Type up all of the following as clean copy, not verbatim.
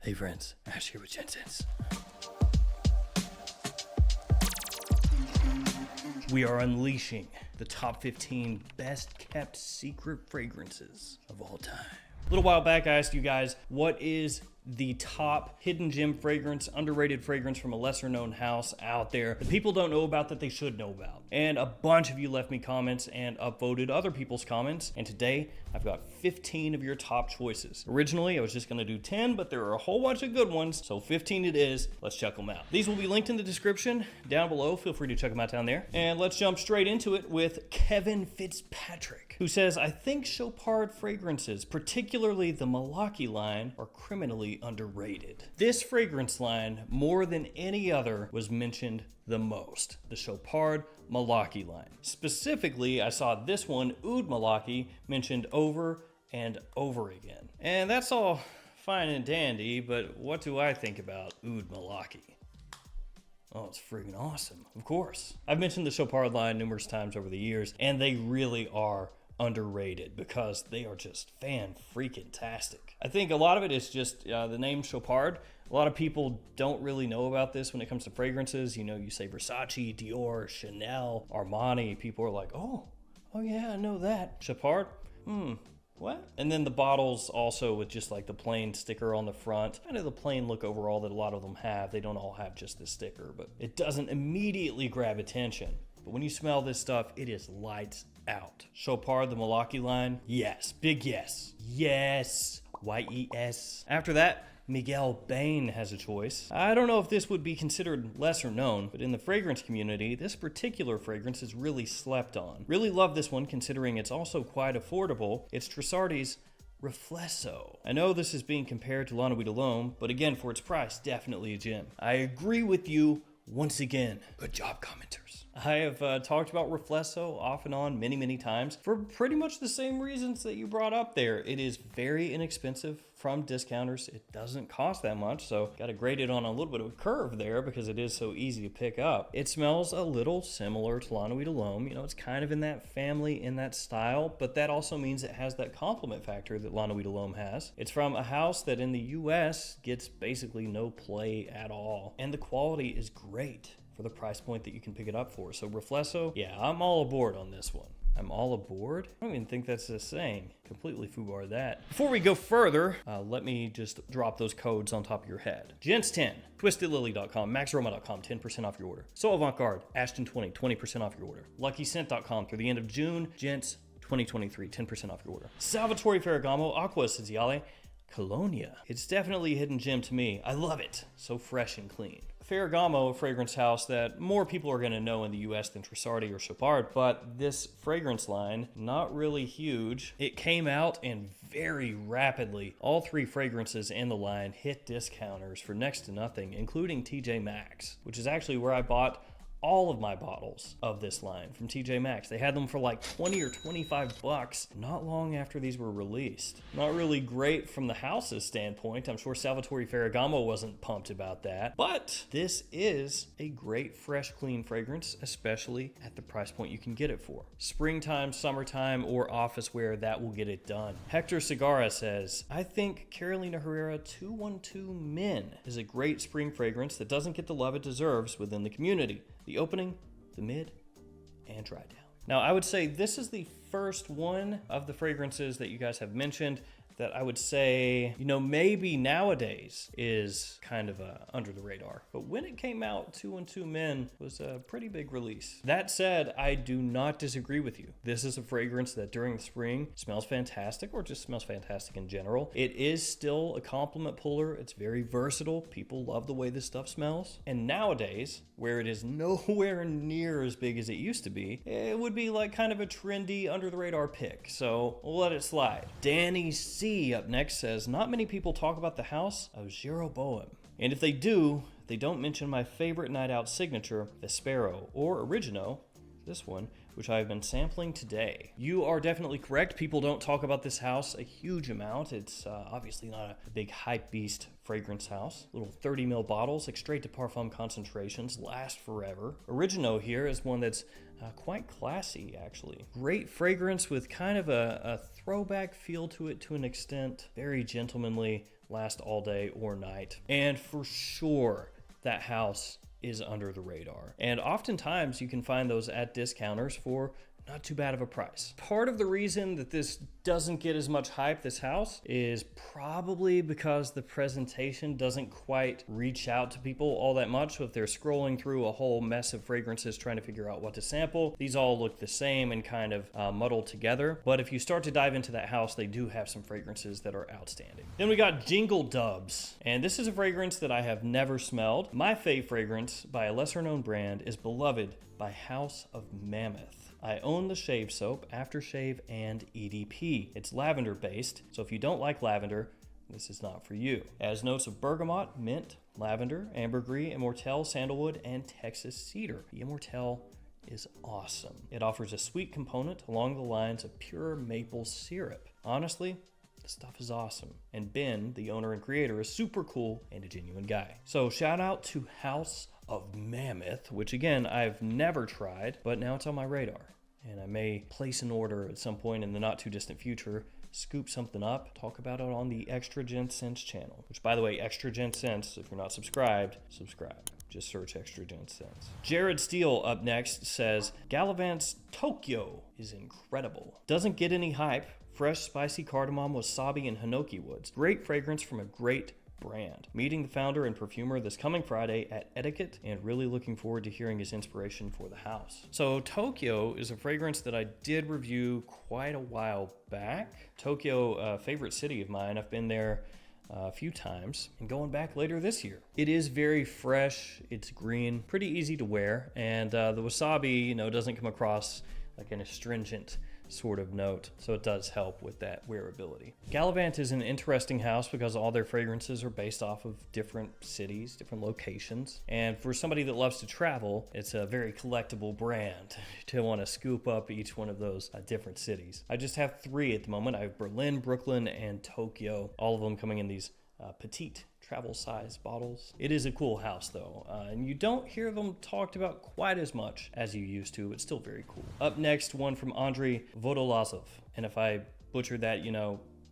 Hey friends, Ash here with Gents. We are unleashing the top 15 best kept secret fragrances of all time. A little while back I asked you guys, what is the top hidden gem fragrance, underrated fragrance from a lesser known house out there that people don't know about that they should know about? And a bunch of you left me comments and upvoted other people's comments. And today I've got 15 of your top choices. Originally I was just gonna do 10, but there are a whole bunch of good ones. So 15 it is. Let's check them out. These will be linked in the description down below. Feel free to check them out down there. And let's jump straight into it with Kevin Fitzpatrick, who says, I think Chopard fragrances, particularly the Malaki line, are criminally underrated. This fragrance line, more than any other, was mentioned the most. The Chopard Malaki line. Specifically, I saw this one, Oud Malaki, mentioned over and over again. And that's all fine and dandy, but what do I think about Oud Malaki? Oh, it's friggin' awesome, of course. I've mentioned the Chopard line numerous times over the years, and they really are underrated because they are just fan-freaking-tastic. I think a lot of it is just the name Chopard. A lot of people don't really know about this when it comes to fragrances. You know, you say Versace, Dior, Chanel, Armani. People are like, oh yeah, I know that. Chopard? What? And then the bottles also with just like the plain sticker on the front. Kind of the plain look overall that a lot of them have. They don't all have just this sticker, but it doesn't immediately grab attention. But when you smell this stuff, it is lights out. Chopard, the Malaki line, yes. Big yes. Yes. Y-E-S. After that, Miguel Bain has a choice. I don't know if this would be considered lesser known, but in the fragrance community, this particular fragrance is really slept on. Really love this one considering it's also quite affordable. It's Trussardi's Reflesso. I know this is being compared to L'Ennui de l'Homme, but again, for its price, definitely a gem. I agree with you once again. Good job, commenters. I have talked about Reflesso off and on many times for pretty much the same reasons that you brought up there. It is very inexpensive from discounters. It doesn't cost that much, so got to grade it on a little bit of a curve there because it is so easy to pick up. It smells a little similar to L'Ennui de l'Homme. You know, it's kind of in that family, in that style, but that also means it has that compliment factor that L'Ennui de l'Homme has. It's from a house that in the US gets basically no play at all, and the quality is great for the price point that you can pick it up for. So Reflesso, yeah, I'm all aboard on this one. I'm all aboard? I don't even think that's a saying. Completely foobar that. Before we go further, let me just drop those codes on top of your head. Gents10, twistedlily.com, maxroma.com, 10% off your order. So Avant-Garde, Ashton20, 20% off your order. LuckyScent.com through the end of June, Gents 2023, 10% off your order. Salvatore Ferragamo, Acqua Essenziale, Colonia. It's definitely a hidden gem to me. I love it. So fresh and clean. Ferragamo, a fragrance house that more people are going to know in the US than Trussardi or Chopard, but this fragrance line, not really huge. It came out and very rapidly, all three fragrances in the line hit discounters for next to nothing, including TJ Maxx, which is actually where I bought all of my bottles of this line from TJ Maxx. They had them for like 20 or 25 bucks not long after these were released. Not really great from the house's standpoint. I'm sure Salvatore Ferragamo wasn't pumped about that, but this is a great fresh clean fragrance, especially at the price point you can get it for. Springtime, summertime, or office wear, that will get it done. Hector Segarra says, I think Carolina Herrera 212 Men is a great spring fragrance that doesn't get the love it deserves within the community. The opening, the mid, and dry down. Now, I would say this is the first one of the fragrances that you guys have mentioned that I would say, you know, maybe nowadays is kind of under the radar. But when it came out, 212 Men was a pretty big release. That said, I do not disagree with you. This is a fragrance that during the spring smells fantastic, or just smells fantastic in general. It is still a compliment puller. It's very versatile. People love the way this stuff smells. And nowadays, where it is nowhere near as big as it used to be, it would be like kind of a trendy under the radar pick. So we'll let it slide. Danny C up next says, not many people talk about the house of Jeroboam. And if they do, they don't mention my favorite night out signature, Vespero, or Origino, this one, which I've been sampling today. You are definitely correct. People don't talk about this house a huge amount. It's obviously not a big hype beast fragrance house. Little 30 ml bottles, like straight to parfum concentrations, last forever. Origino here is one that's quite classy, actually. Great fragrance with kind of a throwback feel to it to an extent. Very gentlemanly, last all day or night. And for sure, that house is under the radar. And oftentimes you can find those at discounters for not too bad of a price. Part of the reason that this doesn't get as much hype, this house, is probably because the presentation doesn't quite reach out to people all that much. So if they're scrolling through a whole mess of fragrances trying to figure out what to sample, these all look the same and kind of muddled together. But if you start to dive into that house, they do have some fragrances that are outstanding. Then we got Jingle Dubs. And this is a fragrance that I have never smelled. My fave fragrance by a lesser known brand is Beloved by House of Mammoth. I own the shave soap, aftershave, and EDP. It's lavender based, so if you don't like lavender, this is not for you. It has notes of bergamot, mint, lavender, ambergris, immortelle, sandalwood, and Texas cedar. The immortelle is awesome. It offers a sweet component along the lines of pure maple syrup. Honestly, the stuff is awesome. And Ben, the owner and creator, is super cool and a genuine guy. So shout out to House of Mammoth, which again, I've never tried, but now it's on my radar. And I may place an order at some point in the not too distant future, scoop something up, talk about it on the Extra Gents channel. Which, by the way, Extra Gents, if you're not subscribed, subscribe. Just search Extra Gents. Jared Steele up next says, Gallivan's Tokyo is incredible. Doesn't get any hype. Fresh, spicy cardamom, wasabi, and hinoki woods. Great fragrance from a great brand. Meeting the founder and perfumer this coming Friday at Etiquette, and really looking forward to hearing his inspiration for the house. So Tokyo is a fragrance that I did review quite a while back. Tokyo, favorite city of mine. I've been there a few times and going back later this year. It is very fresh, it's green, pretty easy to wear, and the wasabi, doesn't come across like an astringent sort of note, so it does help with that wearability. Gallivan is an interesting house because all their fragrances are based off of different cities, different locations, and for somebody that loves to travel, it's a very collectible brand to want to scoop up each one of those different cities. I just have 3 at the moment. I have Berlin, Brooklyn, and Tokyo, all of them coming in these petite travel size bottles. It is a cool house though, and you don't hear them talked about quite as much as you used to. It's still very cool. Up next, one from Andrei Vodolazov, and if I butchered that,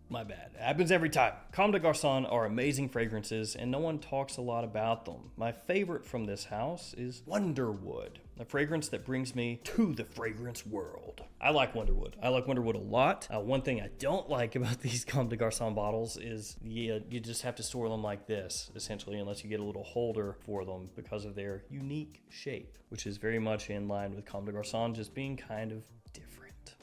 my bad. It happens every time. Comme des Garçons are amazing fragrances, and no one talks a lot about them. My favorite from this house is Wonderwood, a fragrance that brings me to the fragrance world. I like Wonderwood. I like Wonderwood a lot. One thing I don't like about these Comme des Garçons bottles is you just have to store them like this, essentially, unless you get a little holder for them because of their unique shape, which is very much in line with Comme des Garçons just being kind of different.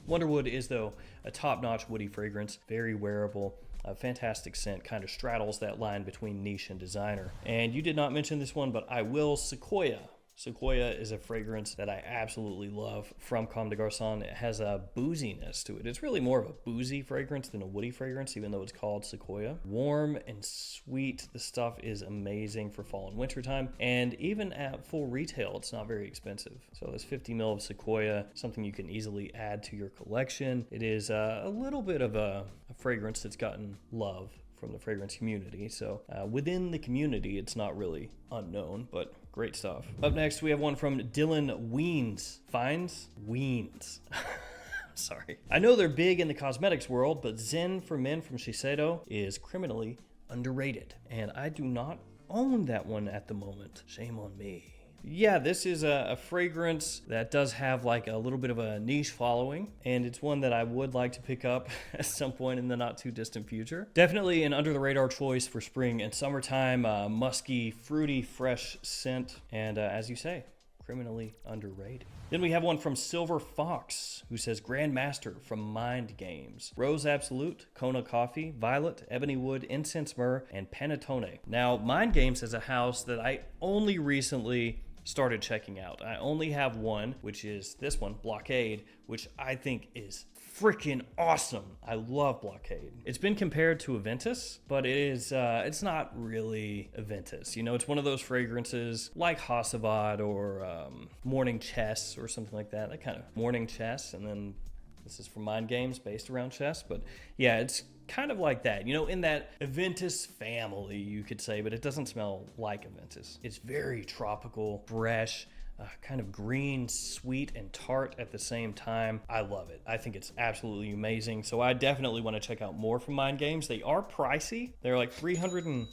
Wonderwood is, though, a top-notch woody fragrance, very wearable, a fantastic scent, kind of straddles that line between niche and designer. And you did not mention this one, but I will. Sequoia. Sequoia is a fragrance that I absolutely love from Comme des Garçons. It has a booziness to it. It's really more of a boozy fragrance than a woody fragrance, even though it's called Sequoia. Warm and sweet. The stuff is amazing for fall and winter time. And even at full retail, it's not very expensive. So this 50 ml of Sequoia, something you can easily add to your collection. It is a little bit of a fragrance that's gotten love from the fragrance community. So within the community, it's not really unknown, but great stuff. Up next, we have one from Dylan Weens. Sorry. I know they're big in the cosmetics world, but Zen for Men from Shiseido is criminally underrated. And I do not own that one at the moment. Shame on me. Yeah, this is a fragrance that does have like a little bit of a niche following, and it's one that I would like to pick up at some point in the not too distant future. Definitely an under the radar choice for spring and summertime, musky, fruity, fresh scent, and as you say, criminally underrated. Then we have one from Silver Fox, who says Grandmaster from Mind Games. Rose Absolute, Kona Coffee, Violet, Ebony Wood, Incense Myrrh, and Panettone. Now, Mind Games is a house that I only recently started checking out. I only have one, which is this one, Blockade, which I think is freaking awesome. I love Blockade. It's been compared to Aventus, but it's not really Aventus. It's one of those fragrances like Hasselblad or Morning Chess or something like that. That kind of Morning Chess, and then this is from Mind Games, based around chess. But yeah, it's kind of like that, in that Aventus family, you could say, but it doesn't smell like Aventus. It's very tropical, fresh, kind of green, sweet, and tart at the same time. I love it. I think it's absolutely amazing. So I definitely want to check out more from Mind Games. They are pricey. They're like $325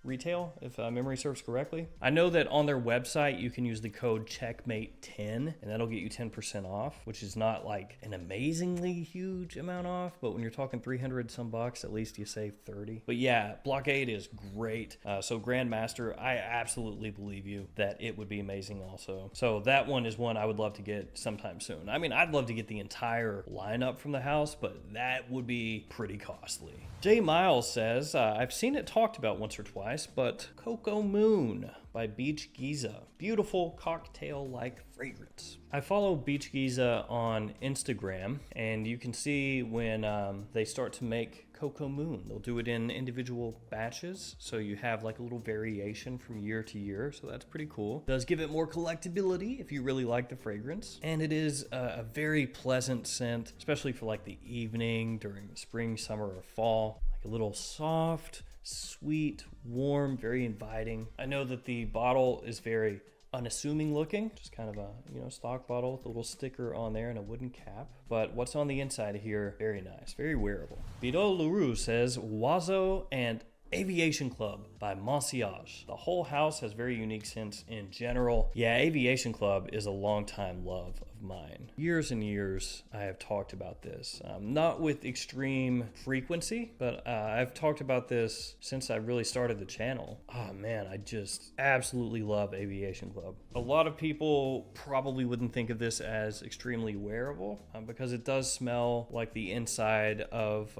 retail, if memory serves correctly. I know that on their website you can use the code checkmate10 and that'll get you 10% off, which is not like an amazingly huge amount off, but when you're talking 300 some bucks, at least you save 30. But yeah, Blockade is great. So Grandmaster, I absolutely believe you that it would be amazing also. So that one is one I would love to get sometime soon. I mean, I'd love to get the entire lineup from the house, but that would be pretty costly. Jay Miles says, I've seen it talked about once or twice, but Cocoa Moon by Beach Giza. Beautiful cocktail-like fragrance. I follow Beach Giza on Instagram, and you can see when they start to make Cocoa Moon. They'll do it in individual batches, so you have like a little variation from year to year, so that's pretty cool. Does give it more collectability if you really like the fragrance, and it is a very pleasant scent, especially for like the evening during the spring, summer, or fall. Like a little soft, sweet, warm, very inviting. I know that the bottle is very unassuming looking, just kind of a, stock bottle with a little sticker on there and a wooden cap. But what's on the inside here, very nice, very wearable. Bido Leroux says, Oiseau and Aviation Club by Monsiage. The whole house has very unique scents in general. Yeah, Aviation Club is a longtime love of mine. Years and years I have talked about this. Not with extreme frequency, but I've talked about this since I really started the channel. Oh man, I just absolutely love Aviation Club. A lot of people probably wouldn't think of this as extremely wearable because it does smell like the inside of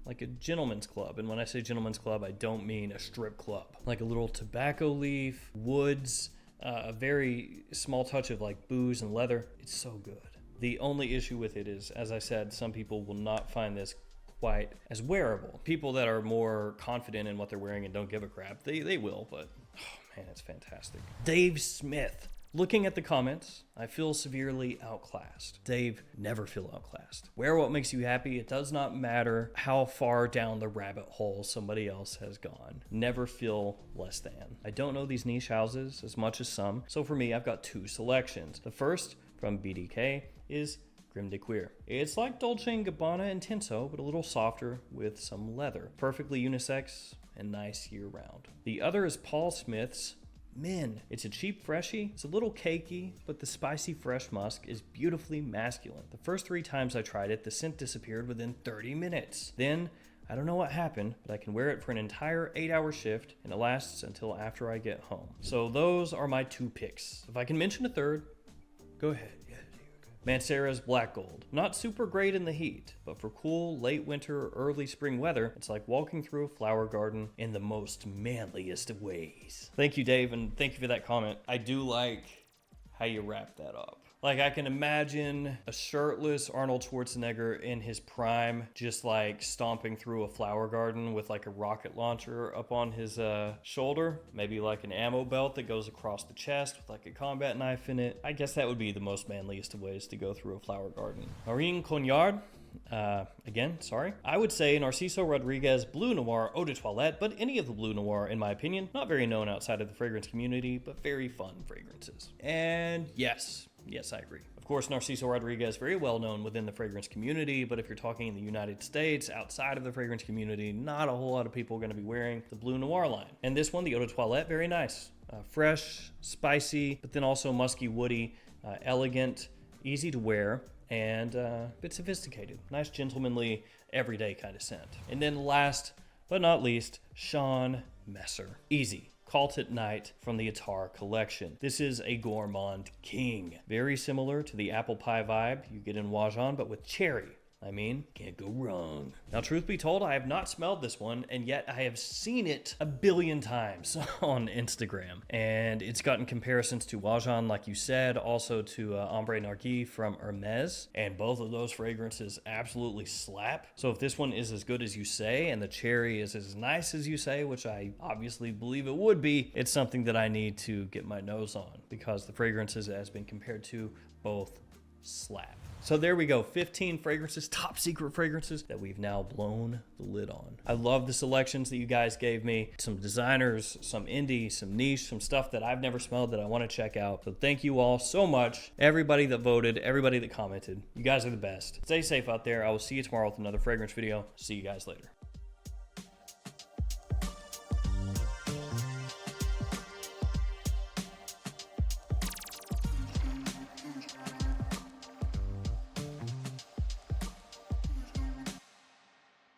like a gentleman's club. And when I say gentleman's club, I don't mean a strip club. Like a little tobacco leaf, woods, a very small touch of like booze and leather. It's so good. The only issue with it is, as I said, some people will not find this quite as wearable. People that are more confident in what they're wearing and don't give a crap, they will, but oh man, it's fantastic. Dave Smith. Looking at the comments, I feel severely outclassed. Dave, never feel outclassed. Wear what makes you happy. It does not matter how far down the rabbit hole somebody else has gone. Never feel less than. I don't know these niche houses as much as some, so for me, I've got two selections. The first, from BDK, is Grim de Queer. It's like Dolce & Gabbana Intenso, but a little softer with some leather. Perfectly unisex and nice year-round. The other is Paul Smith's Men. It's a cheap freshie, it's a little cakey, but the spicy fresh musk is beautifully masculine. The first 3 times I tried it, the scent disappeared within 30 minutes. Then, I don't know what happened, but I can wear it for an entire 8-hour shift, and it lasts until after I get home. So those are my 2 picks. If I can mention a third, go ahead. Mancera's Black Gold. Not super great in the heat, but for cool, late winter, early spring weather, it's like walking through a flower garden in the most manliest of ways. Thank you, Dave, and thank you for that comment. I do like how you wrap that up. Like, I can imagine a shirtless Arnold Schwarzenegger in his prime, just like stomping through a flower garden with like a rocket launcher up on his shoulder. Maybe like an ammo belt that goes across the chest with like a combat knife in it. I guess that would be the most manliest of ways to go through a flower garden. Marine Cognard. Again, sorry. I would say Narciso Rodriguez Blue Noir Eau de Toilette, but any of the Blue Noir, in my opinion, not very known outside of the fragrance community, but very fun fragrances. And yes, I agree. Of course, Narciso Rodriguez, very well known within the fragrance community, but if you're talking in the United States, outside of the fragrance community, not a whole lot of people are going to be wearing the Blue Noir line. And this one, the Eau de Toilette, very nice. Fresh, spicy, but then also musky, woody, elegant, easy to wear, and a bit sophisticated. Nice, gentlemanly, everyday kind of scent. And then last but not least, Sean Messer. Easy. Cult at Night from the Attar collection. This is a gourmand king. Very similar to the apple pie vibe you get in Wajan, but with cherry. I mean, can't go wrong. Now, truth be told, I have not smelled this one, and yet I have seen it a billion times on Instagram. And it's gotten comparisons to Wajan, like you said, also to Ombre Narguilé from Hermes, and both of those fragrances absolutely slap. So if this one is as good as you say, and the cherry is as nice as you say, which I obviously believe it would be, it's something that I need to get my nose on, because the fragrances it has been compared to both slap. So there we go, 15 fragrances, top secret fragrances that we've now blown the lid on. I love the selections that you guys gave me. Some designers, some indie, some niche, some stuff that I've never smelled that I want to check out. So thank you all so much. Everybody that voted, everybody that commented. You guys are the best. Stay safe out there. I will see you tomorrow with another fragrance video. See you guys later.